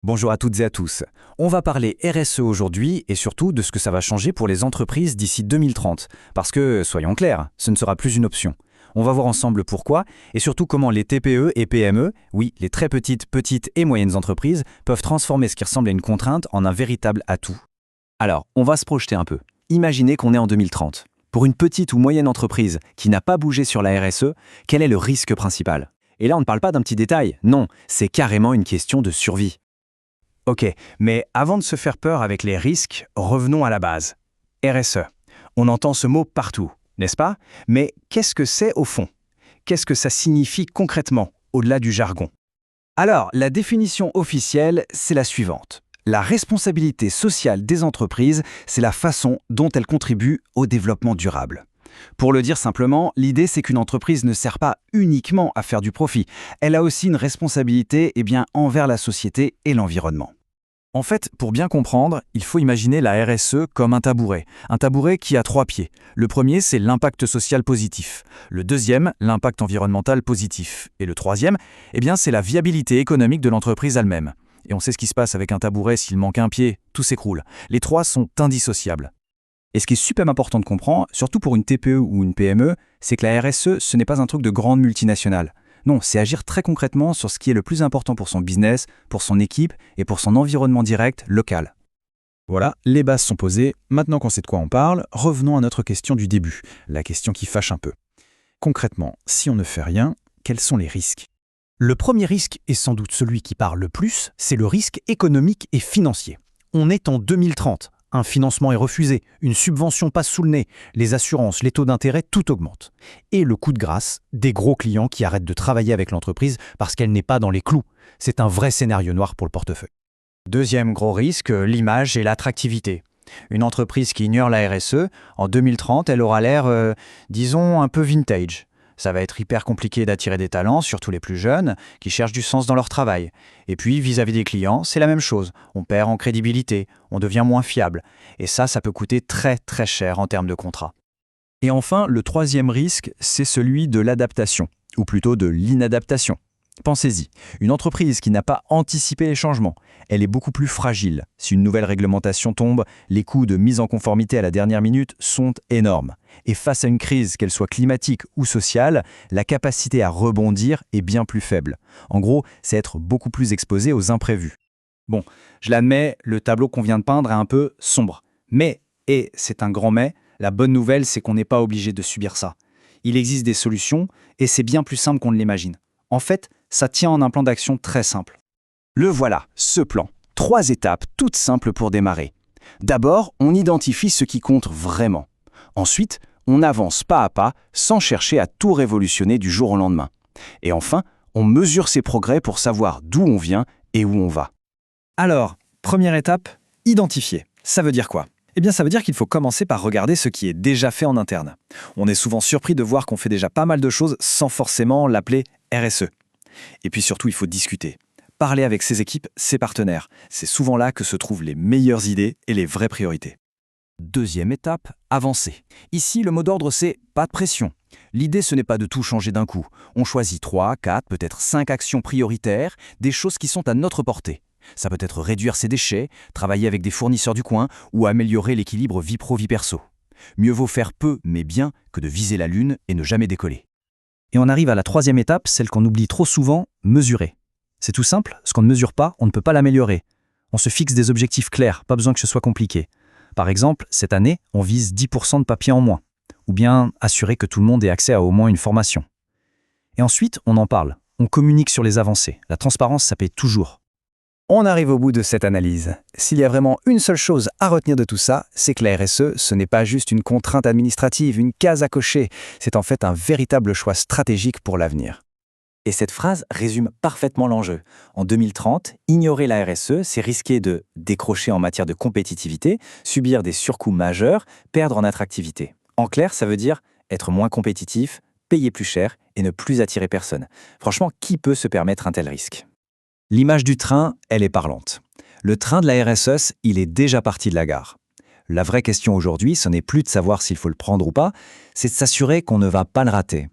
Bonjour à toutes et à tous. On va parler RSE aujourd'hui et surtout de ce que ça va changer pour les entreprises d'ici 2030. Parce que, soyons clairs, ce ne sera plus une option. On va voir ensemble pourquoi et surtout comment les TPE et PME, oui, les très petites et moyennes entreprises, peuvent transformer ce qui ressemble à une contrainte en un véritable atout. Alors, on va se projeter un peu. Imaginez qu'on est en 2030. Pour une petite ou moyenne entreprise qui n'a pas bougé sur la RSE, quel est le risque principal? Et là, on ne parle pas d'un petit détail, non, c'est carrément une question de survie. Ok, mais avant de se faire peur avec les risques, revenons à la base. RSE. On entend ce mot partout, n'est-ce pas? Mais qu'est-ce que c'est au fond? Qu'est-ce que ça signifie concrètement, au-delà du jargon? Alors, la définition officielle, c'est la suivante. La responsabilité sociale des entreprises, c'est la façon dont elles contribuent au développement durable. Pour le dire simplement, l'idée c'est qu'une entreprise ne sert pas uniquement à faire du profit, elle a aussi une responsabilité envers la société et l'environnement. En fait, pour bien comprendre, il faut imaginer la RSE comme un tabouret qui a 3 pieds. Le premier, c'est l'impact social positif. Le deuxième, l'impact environnemental positif. Et le troisième, c'est la viabilité économique de l'entreprise elle-même. Et on sait ce qui se passe avec un tabouret, s'il manque un pied, tout s'écroule. Les trois sont indissociables. Et ce qui est super important de comprendre, surtout pour une TPE ou une PME, c'est que la RSE, ce n'est pas un truc de grande multinationale. Non, c'est agir très concrètement sur ce qui est le plus important pour son business, pour son équipe et pour son environnement direct local. Voilà, les bases sont posées. Maintenant qu'on sait de quoi on parle, revenons à notre question du début, la question qui fâche un peu. Concrètement, si on ne fait rien, quels sont les risques? Le premier risque, et sans doute celui qui parle le plus, c'est le risque économique et financier. On est en 2030. Un financement est refusé, une subvention passe sous le nez, les assurances, les taux d'intérêt, tout augmente. Et le coup de grâce, des gros clients qui arrêtent de travailler avec l'entreprise parce qu'elle n'est pas dans les clous. C'est un vrai scénario noir pour le portefeuille. Deuxième gros risque, l'image et l'attractivité. Une entreprise qui ignore la RSE, en 2030, elle aura l'air, disons, un peu vintage. Ça va être hyper compliqué d'attirer des talents, surtout les plus jeunes, qui cherchent du sens dans leur travail. Et puis, vis-à-vis des clients, c'est la même chose. On perd en crédibilité, on devient moins fiable. Et ça peut coûter très très cher en termes de contrat. Et enfin, le troisième risque, c'est celui de l'adaptation, ou plutôt de l'inadaptation. Pensez-y, une entreprise qui n'a pas anticipé les changements, elle est beaucoup plus fragile. Si une nouvelle réglementation tombe, les coûts de mise en conformité à la dernière minute sont énormes. Et face à une crise, qu'elle soit climatique ou sociale, la capacité à rebondir est bien plus faible. En gros, c'est être beaucoup plus exposé aux imprévus. Bon, je l'admets, le tableau qu'on vient de peindre est un peu sombre. Mais, et c'est un grand mais, la bonne nouvelle, c'est qu'on n'est pas obligé de subir ça. Il existe des solutions, et c'est bien plus simple qu'on ne l'imagine. En fait, ça tient en un plan d'action très simple. Le voilà, ce plan. 3 étapes toutes simples pour démarrer. D'abord, on identifie ce qui compte vraiment. Ensuite, on avance pas à pas sans chercher à tout révolutionner du jour au lendemain. Et enfin, on mesure ses progrès pour savoir d'où on vient et où on va. Alors, première étape, identifier. Ça veut dire quoi? Ça veut dire qu'il faut commencer par regarder ce qui est déjà fait en interne. On est souvent surpris de voir qu'on fait déjà pas mal de choses sans forcément l'appeler RSE. Et puis surtout, il faut discuter. Parler avec ses équipes, ses partenaires. C'est souvent là que se trouvent les meilleures idées et les vraies priorités. Deuxième étape, avancer. Ici, le mot d'ordre, c'est pas de pression. L'idée, ce n'est pas de tout changer d'un coup. On choisit 3, 4, peut-être 5 actions prioritaires, des choses qui sont à notre portée. Ça peut être réduire ses déchets, travailler avec des fournisseurs du coin ou améliorer l'équilibre vie pro-vie perso. Mieux vaut faire peu mais bien que de viser la lune et ne jamais décoller. Et on arrive à la troisième étape, celle qu'on oublie trop souvent, mesurer. C'est tout simple, ce qu'on ne mesure pas, on ne peut pas l'améliorer. On se fixe des objectifs clairs, pas besoin que ce soit compliqué. Par exemple, cette année, on vise 10% de papier en moins. Ou bien assurer que tout le monde ait accès à au moins une formation. Et ensuite, on en parle. On communique sur les avancées. La transparence, ça paye toujours. On arrive au bout de cette analyse. S'il y a vraiment une seule chose à retenir de tout ça, c'est que la RSE, ce n'est pas juste une contrainte administrative, une case à cocher. C'est en fait un véritable choix stratégique pour l'avenir. Et cette phrase résume parfaitement l'enjeu. En 2030, ignorer la RSE, c'est risquer de décrocher en matière de compétitivité, subir des surcoûts majeurs, perdre en attractivité. En clair, ça veut dire être moins compétitif, payer plus cher et ne plus attirer personne. Franchement, qui peut se permettre un tel risque? L'image du train, elle est parlante. Le train de la RSE, il est déjà parti de la gare. La vraie question aujourd'hui, ce n'est plus de savoir s'il faut le prendre ou pas, c'est de s'assurer qu'on ne va pas le rater.